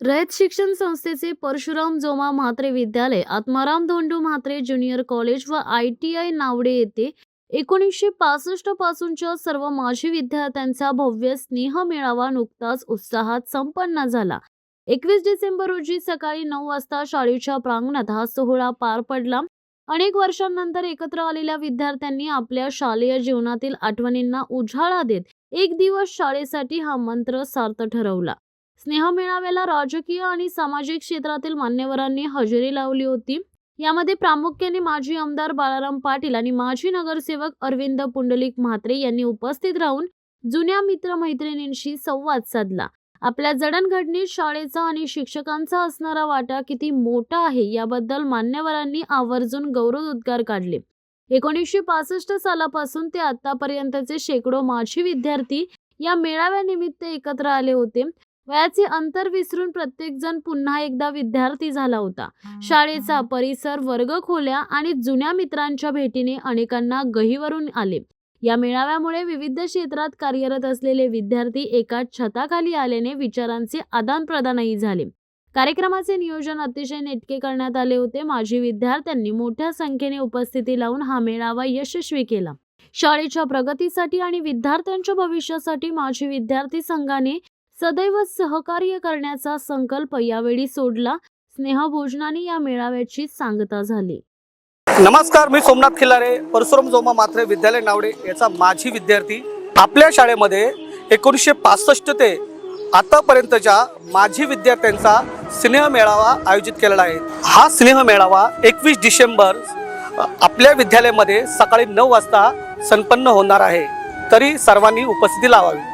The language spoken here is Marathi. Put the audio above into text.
रयत शिक्षण संस्थेचे परशुराम जोमा म्हात्रे विद्यालय, आत्माराम धोंडू म्हात्रे ज्युनियर कॉलेज व ITI नावडे येथे 1965 पासूनच्या सर्व माजी विद्यार्थ्यांचा भव्य स्नेह मेळावा नुकताच उत्साहात संपन्न झाला। 21 डिसेंबर रोजी सकाळी 9 वाजता शाळेच्या प्रांगणात हा सोहळा पार पडला। अनेक वर्षांनंतर एकत्र आलेल्या विद्यार्थ्यांनी आपल्या शालेय जीवनातील आठवणींना उजाळा देत एक दिवस शाळेसाठी हा मंत्र सार्थ ठरवला। स्नेह मेळाव्याला राजकीय आणि सामाजिक क्षेत्रातील मान्यवरांनी हजेरी लावली होती। यामध्ये प्रामुख्याने माजी आमदार बाळाराम पाटील आणि माजी नगरसेवक अरविंद पुंडलिक म्हात्रे यांनी उपस्थित राहून जुन्या मित्र-मैत्रिणींशी संवाद साधला। आपल्या जडणघडणीत शाळेचा आणि शिक्षकांचा असणारा वाटा किती मोठा आहे याबद्दल मान्यवरांनी आवर्जून गौरवोद्गार काढले। 1965 सालापासून ते आतापर्यंतचे शेकडो माजी विद्यार्थी या मेळाव्यानिमित्त एकत्र आले होते। वयाचे अंतर विसरून प्रत्येक जण पुन्हा एकदा विद्यार्थी झाला होता। शाळेचा परिसर, वर्गखोल्या आणि जुन्या मित्रांच्या भेटीने अनेकांना गहिवरून आले। या मेळाव्यामुळे विविध क्षेत्रात कार्यरत असलेले विद्यार्थी एकाच छताखाली आल्याने विचारांचे आदान-प्रदानही झाले। कार्यक्रमाचे नियोजन अतिशय नेटके करण्यात आले होते। माजी विद्यार्थ्यांनी मोठ्या संख्येने उपस्थिती लावून हा मेळावा यशस्वी केला। शाळेच्या प्रगतीसाठी आणि विद्यार्थ्यांच्या भविष्यासाठी माजी विद्यार्थी संघाने सदैव सहकार्य करण्याचा संकल्प यावेळी सोडला। स्नेहभोजनाने या मेळाव्याची सांगता झाली। नमस्कार, मी सोमनाथ खिल्लारे, परशुराम जोमा म्हात्रे विद्यालय नावडे याचा माजी विद्यार्थी। आपल्या शाळेमध्ये 1965 ते आतापर्यंतच्या माजी विद्यार्थ्यांचा स्नेह मेळावा आयोजित केलेला आहे। हा स्नेह मेळावा 21 डिसेंबर आपल्या विद्यालयामध्ये सकाळी 9 वाजता संपन्न होणार आहे, तरी सर्वांनी उपस्थिती लावावी।